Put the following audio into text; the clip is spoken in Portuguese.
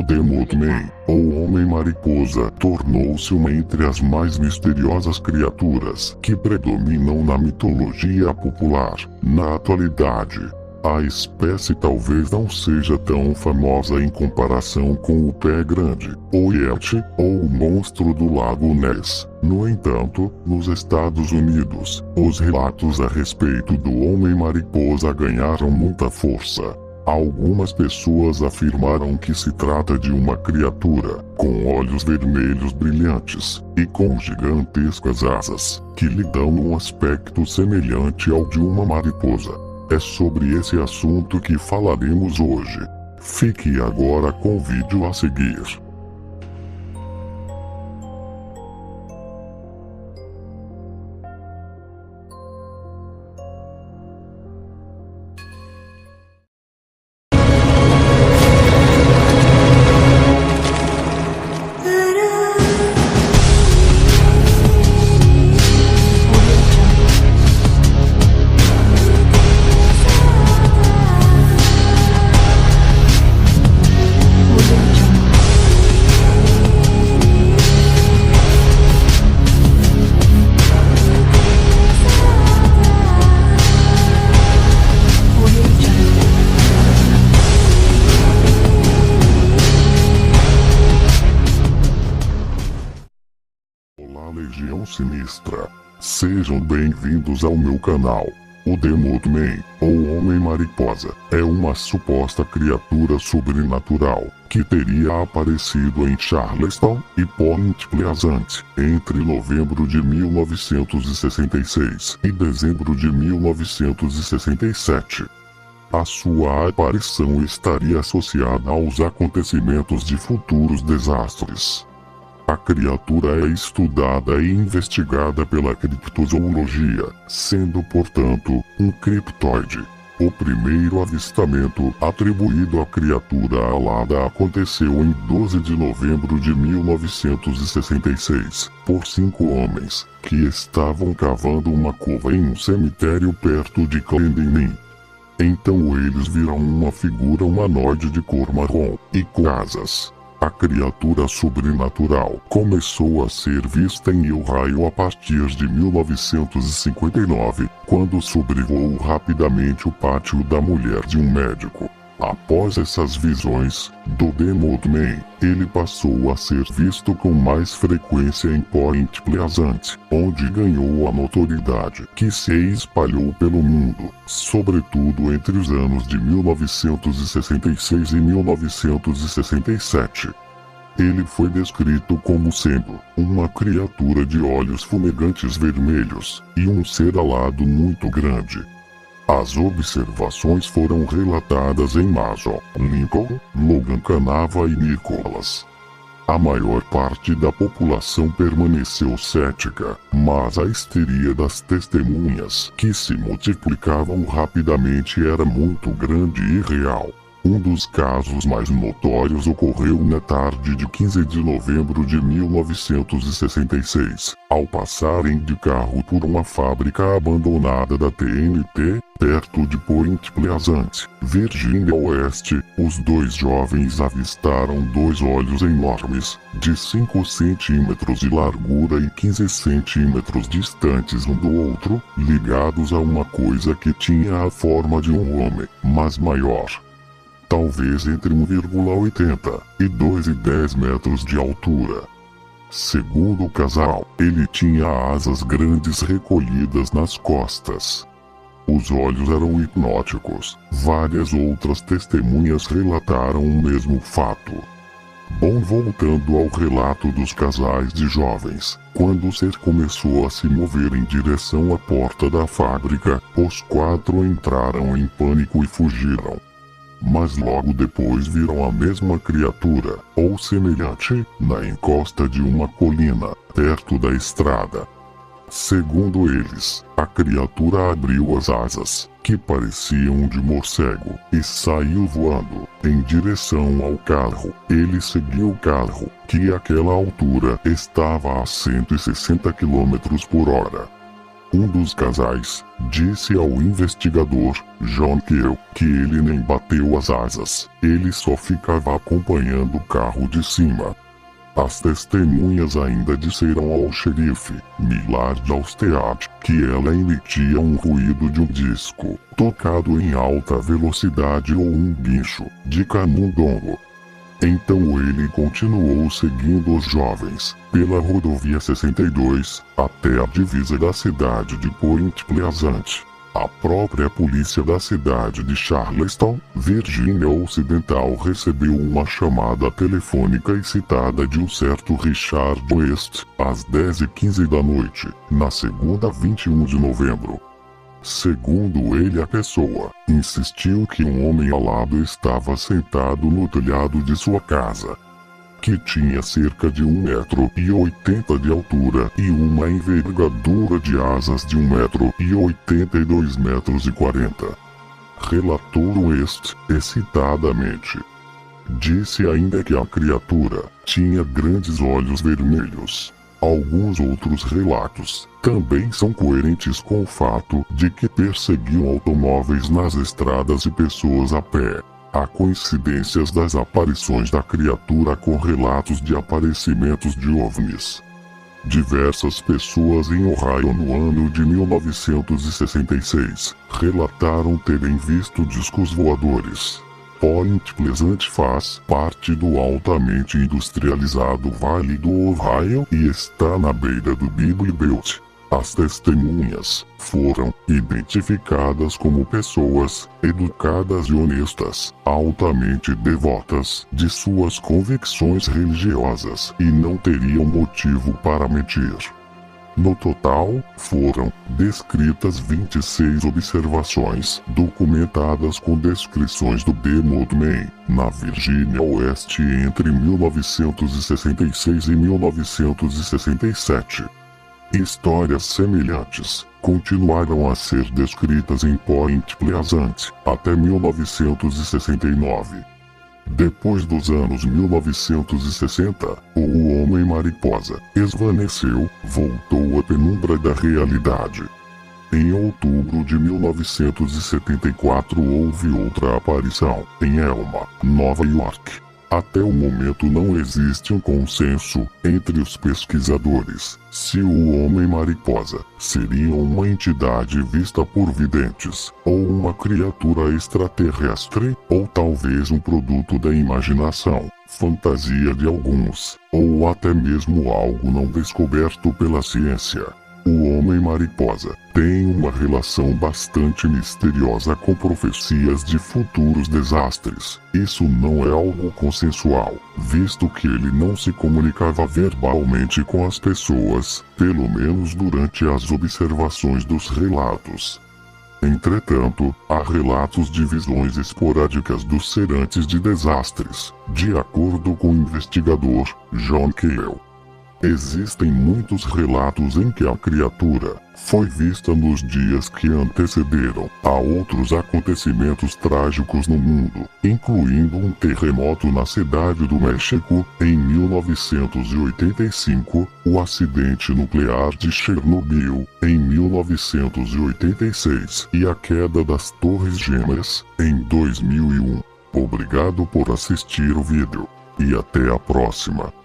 Demodman, ou Homem-Mariposa, tornou-se uma entre as mais misteriosas criaturas que predominam na mitologia popular. Na atualidade, a espécie talvez não seja tão famosa em comparação com o Pé Grande, o Yeti, ou o monstro do Lago Ness. No entanto, nos Estados Unidos, os relatos a respeito do Homem-Mariposa ganharam muita força. Algumas pessoas afirmaram que se trata de uma criatura com olhos vermelhos brilhantes e com gigantescas asas, que lhe dão um aspecto semelhante ao de uma mariposa. É sobre esse assunto que falaremos hoje. Fique agora com o vídeo a seguir. Olá, Legião Sinistra. Sejam bem-vindos ao meu canal. O Demodman, ou Homem-Mariposa, é uma suposta criatura sobrenatural que teria aparecido em Charleston e Point Pleasant entre novembro de 1966 e dezembro de 1967. A sua aparição estaria associada aos acontecimentos de futuros desastres. A criatura é estudada e investigada pela criptozoologia, sendo, portanto, um criptoide. O primeiro avistamento atribuído à criatura alada aconteceu em 12 de novembro de 1966, por 5 homens, que estavam cavando uma cova em um cemitério perto de Clendenin. Então eles viram uma figura humanoide de cor marrom e com asas. A criatura sobrenatural começou a ser vista em Ohio a partir de 1959, quando sobrevoou rapidamente o pátio da mulher de um médico. Após essas visões do Demodman, ele passou a ser visto com mais frequência em Point Pleasant, onde ganhou a notoriedade que se espalhou pelo mundo, sobretudo entre os anos de 1966 e 1967. Ele foi descrito como sendo uma criatura de olhos fumegantes vermelhos e um ser alado muito grande. As observações foram relatadas em Mason, Lincoln, Logan Canava e Nicholas. A maior parte da população permaneceu cética, mas a histeria das testemunhas, que se multiplicavam rapidamente, era muito grande e real. Um dos casos mais notórios ocorreu na tarde de 15 de novembro de 1966, ao passarem de carro por uma fábrica abandonada da TNT, perto de Point Pleasant, Virgínia Oeste. Os dois jovens avistaram dois olhos enormes, de 5 centímetros de largura e 15 centímetros distantes um do outro, ligados a uma coisa que tinha a forma de um homem, mas maior. Talvez entre 1,80 e 2,10 metros de altura. Segundo o casal, ele tinha asas grandes recolhidas nas costas. Os olhos eram hipnóticos. Várias outras testemunhas relataram o mesmo fato. Bom, voltando ao relato dos casais de jovens, quando o ser começou a se mover em direção à porta da fábrica, os 4 entraram em pânico e fugiram. Mas logo depois viram a mesma criatura, ou semelhante, na encosta de uma colina, perto da estrada. Segundo eles, a criatura abriu as asas, que pareciam de morcego, e saiu voando, em direção ao carro. Ele seguiu o carro, que àquela altura estava a 160 km por hora. Um dos casais disse ao investigador, John Keel, que ele nem bateu as asas, ele só ficava acompanhando o carro de cima. As testemunhas ainda disseram ao xerife, Millard Austead, que ela emitia um ruído de um disco, tocado em alta velocidade ou um guincho, de camundongo. Então ele continuou seguindo os jovens, pela rodovia 62, até a divisa da cidade de Point Pleasant. A própria polícia da cidade de Charleston, Virgínia Ocidental, recebeu uma chamada telefônica excitada de um certo Richard West, às 10h15 da noite, na segunda 21 de novembro. Segundo ele, a pessoa insistiu que um homem alado estava sentado no telhado de sua casa, que tinha cerca de 1,80 m de altura e uma envergadura de asas de 1,82 m. Relatou West excitadamente. Disse ainda que a criatura tinha grandes olhos vermelhos. Alguns outros relatos também são coerentes com o fato de que perseguiam automóveis nas estradas e pessoas a pé. Há coincidências das aparições da criatura com relatos de aparecimentos de OVNIs. Diversas pessoas em Ohio no ano de 1966 relataram terem visto discos voadores. Point Pleasant faz parte do altamente industrializado Vale do Ohio e está na beira do Bible Belt. As testemunhas foram identificadas como pessoas educadas e honestas, altamente devotas de suas convicções religiosas e não teriam motivo para mentir. No total, foram descritas 26 observações, documentadas com descrições do Demont Man, na Virgínia Oeste entre 1966 e 1967. Histórias semelhantes continuaram a ser descritas em Point Pleasant até 1969. Depois dos anos 1960, o Homem-Mariposa esvaneceu, voltou à penumbra da realidade. Em outubro de 1974 houve outra aparição, em Elma, Nova York. Até o momento não existe um consenso entre os pesquisadores se o Homem-Mariposa seria uma entidade vista por videntes, ou uma criatura extraterrestre, ou talvez um produto da imaginação, fantasia de alguns, ou até mesmo algo não descoberto pela ciência. O Homem-Mariposa tem uma relação bastante misteriosa com profecias de futuros desastres. Isso não é algo consensual, visto que ele não se comunicava verbalmente com as pessoas, pelo menos durante as observações dos relatos. Entretanto, há relatos de visões esporádicas dos serantes de desastres, de acordo com o investigador John Keel. Existem muitos relatos em que a criatura foi vista nos dias que antecederam a outros acontecimentos trágicos no mundo, incluindo um terremoto na cidade do México em 1985, o acidente nuclear de Chernobyl em 1986 e a queda das Torres Gêmeas em 2001. Obrigado por assistir o vídeo e até a próxima.